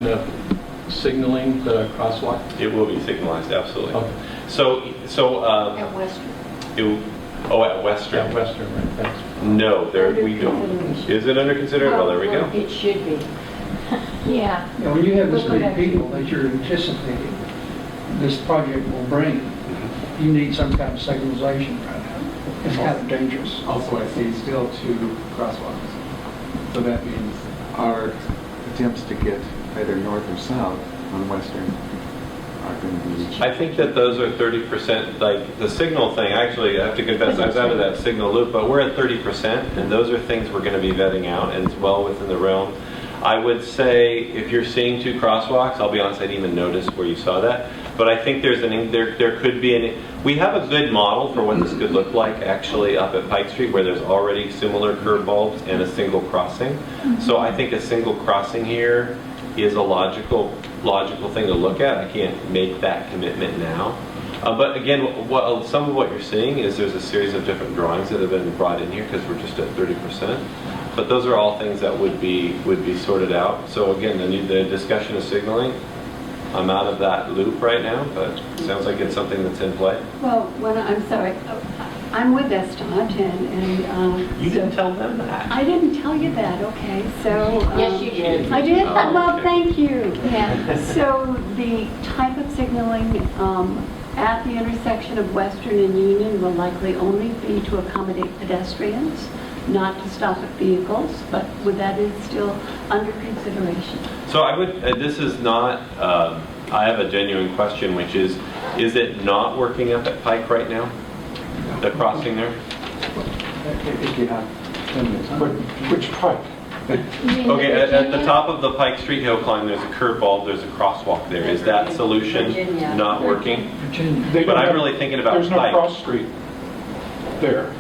The signaling, the crosswalk? It will be signalized, absolutely. Okay. At Western. At Western. At Western, right, thanks. No, there Under we don't. consideration. Is it under consideration? Well, there we go. It should be. Yeah. Now, when you have this many people that you're anticipating this project will bring, you need some kind of signalization right now. It's kind of dangerous. Also, I see still 2 crosswalks. So that means Our attempts to get either north or south on Western are going to be... I think that those are 30%, like the signal thing, actually, I have to confess, I was out of that signal loop, but we're at 30%, and those are things we're going to be vetting out, and it's well within the realm. I would say, if you're seeing 2 crosswalks, I'll be honest, I didn't even notice where you saw that, but I think there could be we have a good model for what this could look like, actually, up at Pike Street, where there's already similar curb bulbs and a single crossing. So I think a single crossing here is a logical thing to look at. I can't make that commitment now. But again, some of what you're seeing is there's a series of different drawings that have been brought in here because we're just at 30%. But those are all things that would be sorted out. So again, the discussion of signaling, I'm out of that loop right now, but it sounds like it's something that's in play. Well, I'm sorry. I'm with Estot, and You didn't tell them that. I didn't tell you that. Okay, so Yes, you did. I did. Oh, Well, okay. thank you. Yeah. So the type of signaling at the intersection of Western and Union will likely only be to accommodate pedestrians, not to stop at vehicles, but that is still under consideration. So I would, this is not, I have a genuine question, which is it not working up at Pike right now? The crossing there? If you have 10 minutes. which Pike? Okay, at the top of the Pike Street hill climb, there's a curb bulb, there's a crosswalk there. Is that solution Virginia. not working? Virginia. But I'm really thinking about There's no Pike. cross street there.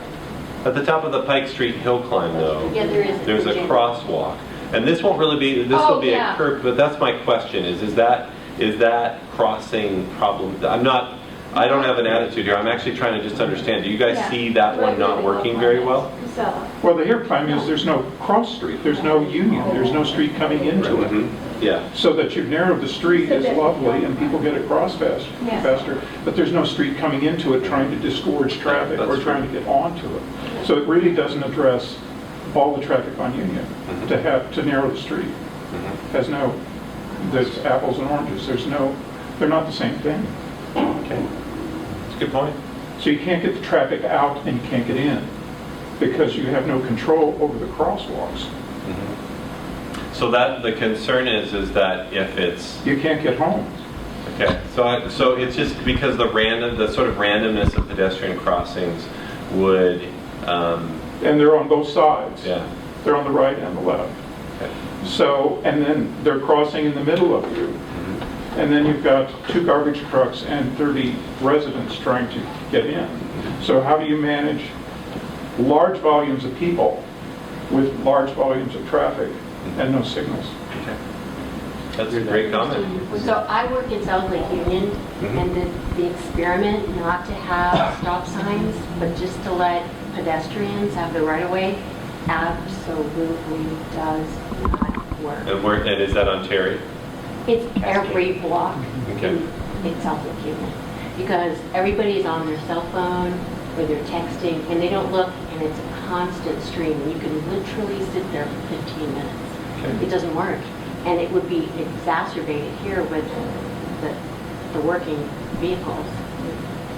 At the top of the Pike Street hill climb, though, Yeah, there is. there's a crosswalk. And this won't really be, this will be yeah. a curb, but that's my question, is that crossing problem? I don't have an attitude here, I'm actually trying to just understand. Do you guys Yeah. see that one not working very well? Well, the here plan is there's no cross street, there's no union, there's no street coming into it. Mhm. Yeah. So that you've narrowed the street is lovely and people get across Yeah. faster, but there's no street coming into it trying to discourage traffic or That's true. trying to get onto it. So it really doesn't address all the traffic on Union to narrow the street. Has no, there's apples and oranges, they're not the same thing. Okay. That's a good point. So you can't get the traffic out and you can't get in because you have no control over the crosswalks. So that, the concern is that if it's, You can't get home. okay, so it's just because the sort of randomness of pedestrian crossings would, And they're on both sides. yeah. They're on the right and the left. Okay. So, and then they're crossing in the middle of you. And then you've got 2 garbage trucks and 30 residents trying to get in. So how do you manage large volumes of people with large volumes of traffic and no signals? Okay. That's a great comment. So I work in South Lake Union, and the experiment not to have stop signs, but just to let pedestrians have the right of way, absolutely does not work. And is that on Terry? It's every block Okay. in South Lake Union, because everybody's on their cell phone or they're texting, and they don't look, and it's a constant stream. You can literally sit there for 15 minutes. Okay. It doesn't work. And it would be exacerbated here with the working vehicles.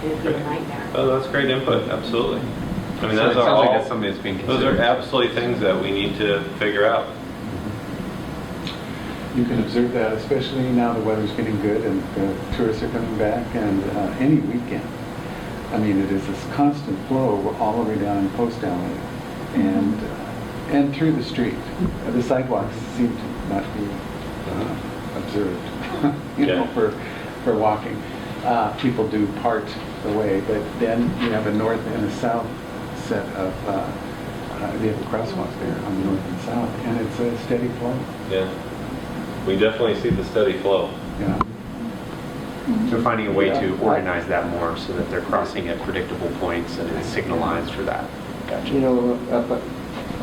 It would be a nightmare. Oh, that's great input, absolutely. I mean, So it those are sounds like all, that's something that's being those considered. are absolutely things that we need to figure out. You can observe that, especially now the weather's getting good and the tourists are coming back, and any weekend. I mean, it is this constant flow all the way down Post Alley and through the street. The sidewalks seem to not be observed, Yeah. for walking. People do part the way, but then you have a north and a south set of, you have a crosswalk there on the north and south, and it's a steady flow. Yeah. We definitely see the steady flow. Yeah. So finding a way to organize that more so that they're crossing at predictable points and it's signalized for that. Gotcha. You know,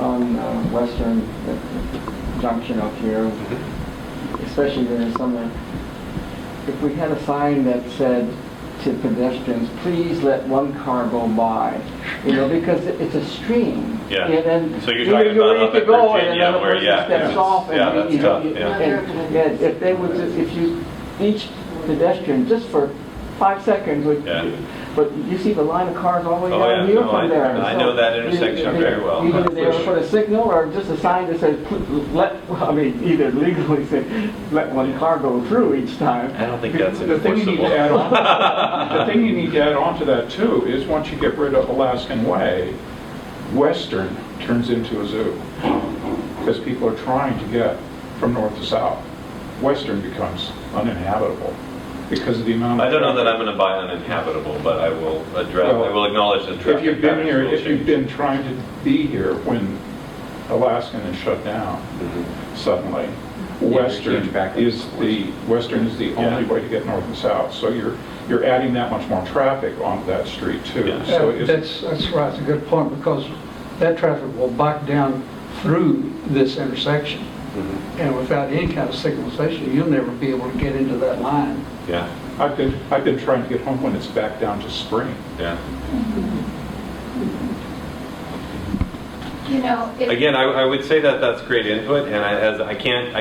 on Western Junction up here, especially during summer, if we had a sign that said to pedestrians, please let one car go by, because it's a stream. Yeah. And then So you're talking about ready up to at go, and Virginia another where, person yeah, steps it's- off, and yeah, that's tough, yeah. if they would, if you, each pedestrian, just for 5 seconds, would, Yeah. but you see the line of cars all the way Oh, down yeah. here No, from there. I know that intersection very well. Either they ever put a signal or just a sign that says, either legally say, let one car go through each time. I don't think that's The thing you need to add on, the thing you need to add on to that too is once you get rid of Alaskan Way, Western turns into a zoo because people are trying to get from north to south. Western becomes uninhabitable because of the amount of. I don't know that I'm going to buy uninhabitable, but I will address, Well, I will acknowledge that traffic If you've been patterns here, will if you've change. been trying to be here when Alaskan is shut down suddenly, Western huge backup. is the only way to get north and south. So you're adding that much more traffic onto that street too. Yeah. So it's, That's right, it's a good point, because that traffic will back down through this intersection. And without any kind of signalization, you'll never be able to get into that line. Yeah, I've been trying to get home when it's back down to Spring. yeah. It- Again, I would say that that's great input, and I can't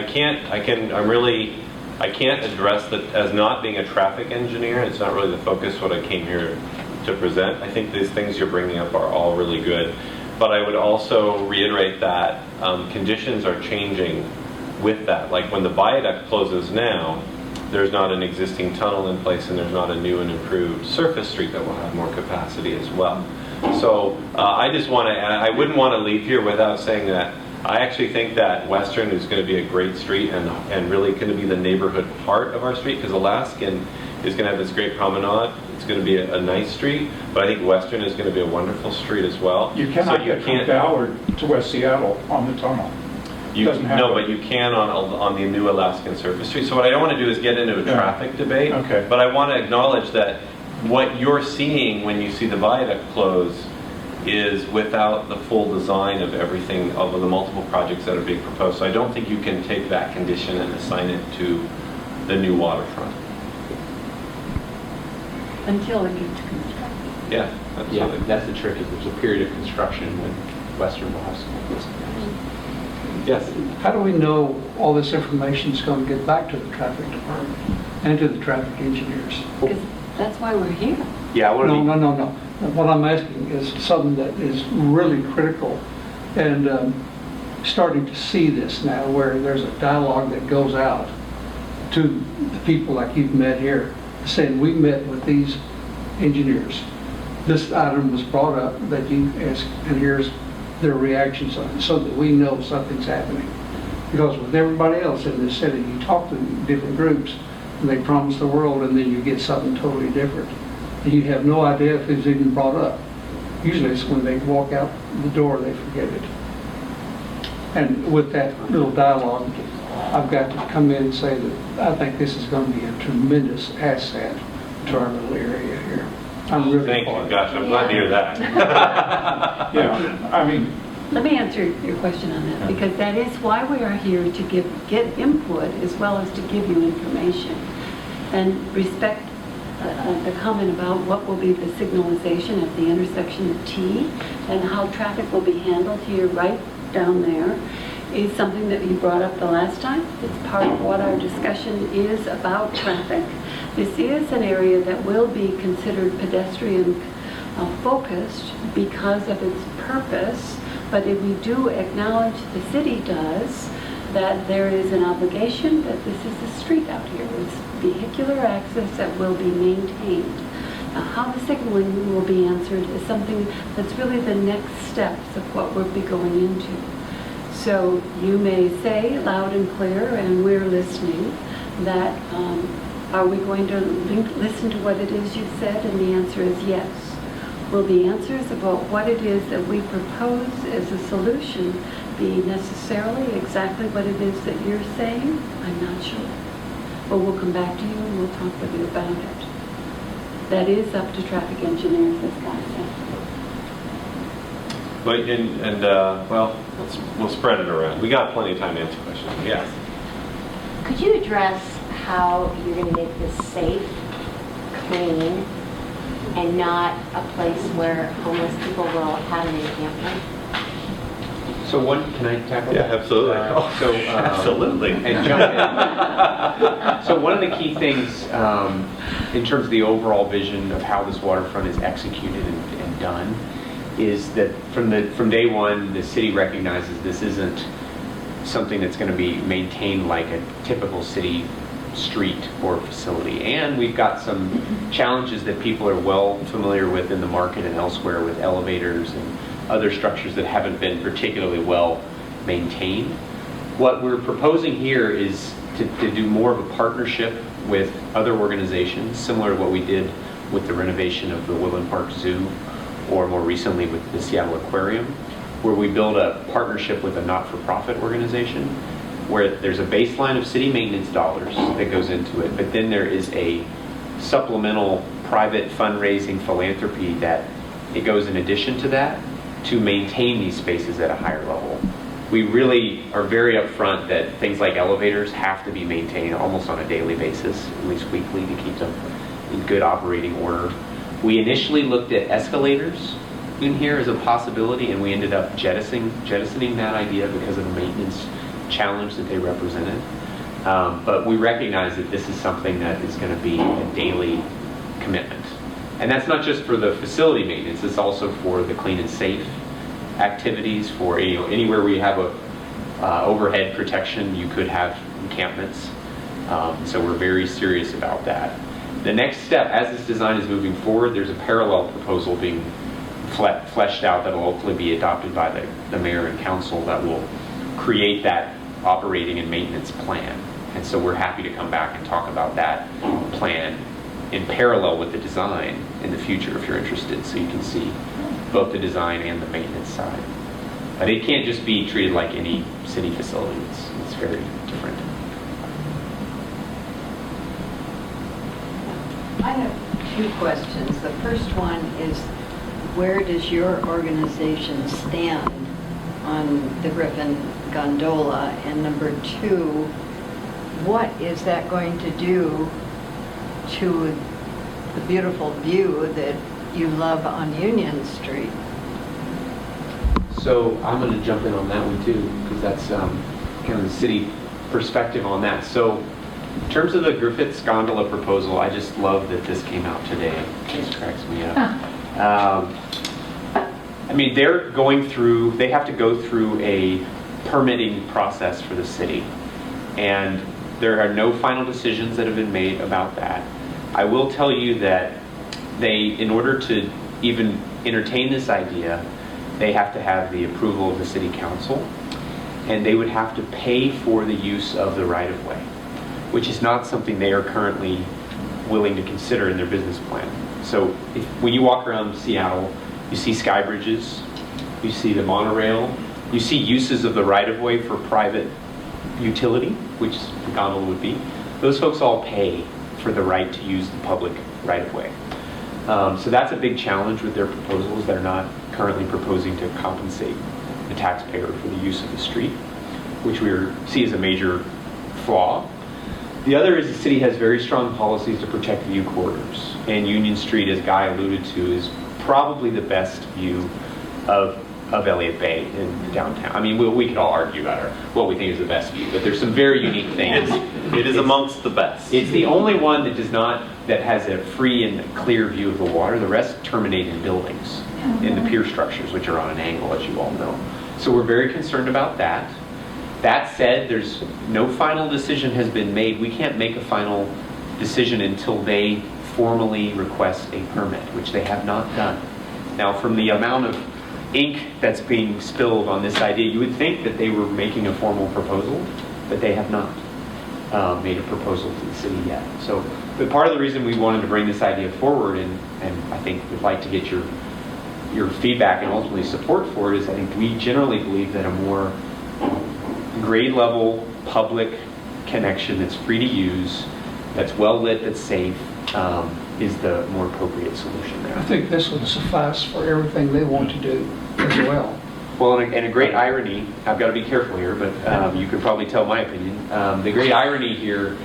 address that as not being a traffic engineer. It's not really the focus what I came here to present. I think these things you're bringing up are all really good, but I would also reiterate that conditions are changing with that. Like when the viaduct closes now, there's not an existing tunnel in place, and there's not a new and improved surface street that will have more capacity as well. So I just want to add, I wouldn't want to leave here without saying that I actually think that Western is going to be a great street and really going to be the neighborhood part of our street, because Alaskan is going to have this great promenade. It's going to be a nice street, but I think Western is going to be a wonderful street as well. You cannot So get from Ballard to West Seattle on the tunnel. Doesn't happen. No, but you can on the new Alaskan surface street. So what I don't want to do is get into a Yeah. traffic debate. Okay. But I want to acknowledge that what you're seeing when you see the viaduct close is without the full design of everything, of the multiple projects that are being proposed. So I don't think you can take that condition and assign it to the new waterfront. Until it gets constructed. Yeah, Yeah, absolutely. that's the trick, is there's a period of construction when Western will have some. Yes. How do we know all this information is going to get back to the traffic department and to the traffic engineers? Because that's why we're here. Yeah, I want to No, be. no, no, no. What I'm asking is something that is really critical, and starting to see this now, where there's a dialogue that goes out to the people like you've met here, saying, we met with these engineers. This item was brought up that you asked, and here's their reactions on it, so that we know something's happening. Because with everybody else in this city, you talk to different groups, and they promise the world, and then you get something totally different. And you have no idea if it's even brought up. Usually it's when they walk out the door, they forget it. And with that little dialogue, I've got to come in and say that I think this is going to be a tremendous asset to our little area here. I'm really Thank you. for it. Gosh, I'm glad to hear that. Yeah, I mean, Let me answer your question on that, because that is why we are here, to get input as well as to give you information. And respect the comment about what will be the signalization at the intersection of T and how traffic will be handled here right down there is something that you brought up the last time. It's part of what our discussion is about traffic. This is an area that will be considered pedestrian focused because of its purpose, but if we do acknowledge, the city does, that there is an obligation that this is a street out here with vehicular access that will be maintained. Now, how the signaling will be answered is something that's really the next steps of what we'll be going into. So you may say loud and clear, and we're listening, that are we going to listen to what it is you've said? And the answer is yes. Will the answers about what it is that we propose as a solution be necessarily exactly what it is that you're saying? I'm not sure. But we'll come back to you and we'll talk with you about it. That is up to traffic engineers, as Guy said. But, well, we'll spread it around. We got plenty of time to answer questions. Yes. Could you address how you're going to make this safe, clean, and not a place where homeless people will have an encampment? So can I tackle Yeah, that? absolutely. Absolutely. And jump in. So one of the key things in terms of the overall vision of how this waterfront is executed and done is that from day one, the city recognizes this isn't something that's going to be maintained like a typical city street or facility. And we've got some challenges that people are well familiar with in the market and elsewhere with elevators and other structures that haven't been particularly well maintained. What we're proposing here is to do more of a partnership with other organizations, similar to what we did with the renovation of the Woodland Park Zoo, or more recently with the Seattle Aquarium, where we build a partnership with a not-for-profit organization, where there's a baseline of city maintenance dollars that goes into it, but then there is a supplemental private fundraising philanthropy that it goes in addition to that to maintain these spaces at a higher level. We really are very upfront that things like elevators have to be maintained almost on a daily basis, at least weekly, to keep them in good operating order. We initially looked at escalators in here as a possibility, and we ended up jettisoning that idea because of the maintenance challenge that they represented. But we recognize that this is something that is going to be a daily commitment. And that's not just for the facility maintenance, it's also for the clean and safe activities, for anywhere we have a overhead protection, you could have encampments. So we're very serious about that. The next step, as this design is moving forward, there's a parallel proposal being fleshed out that will ultimately be adopted by the mayor and council that will create that operating and maintenance plan. And so we're happy to come back and talk about that plan in parallel with the design in the future if you're interested, so you can see both the design and the maintenance side. But it can't just be treated like any city facility. It's very different. I have two questions. The first one is, where does your organization stand on the Griffin gondola? And number two, what is that going to do to the beautiful view that you love on Union Street? So I'm going to jump in on that one too, because that's kind of the city perspective on that. So in terms of the Griffiths gondola proposal, I just love that this came out today. It just cracks me up. I mean, they have to go through a permitting process for the city. And there are no final decisions that have been made about that. I will tell you that in order to even entertain this idea, they have to have the approval of the city council, and they would have to pay for the use of the right-of-way, which is not something they are currently willing to consider in their business plan. So when you walk around Seattle, you see sky bridges, you see the monorail, you see uses of the right-of-way for private utility, which the gondola would be. Those folks all pay for the right to use the public right-of-way. So that's a big challenge with their proposals. They're not currently proposing to compensate the taxpayer for the use of the street, which we see as a major flaw. The other is the city has very strong policies to protect view corridors. And Union Street, as Guy alluded to, is probably the best view of Elliott Bay in downtown. I mean, we could all argue about what we think is the best view, but there's some very unique things. It is amongst the best. It's the only one that has a free and clear view of the water. The rest terminate in buildings, in the pier structures, which are on an angle, as you all know. So we're very concerned about that. That said, there's no final decision has been made. We can't make a final decision until they formally request a permit, which they have not done. Now, from the amount of ink that's being spilled on this idea, you would think that they were making a formal proposal, but they have not made a proposal to the city yet. So, but part of the reason we wanted to bring this idea forward, and I think we'd like to get your feedback and ultimately support for it, is I think we generally believe that a more grade level public connection that's free to use, that's well lit, that's safe, is the more appropriate solution there. I think this would suffice for everything they want to do as well. Well, and a great irony, I've got to be careful here, but you could probably tell my opinion. The great irony here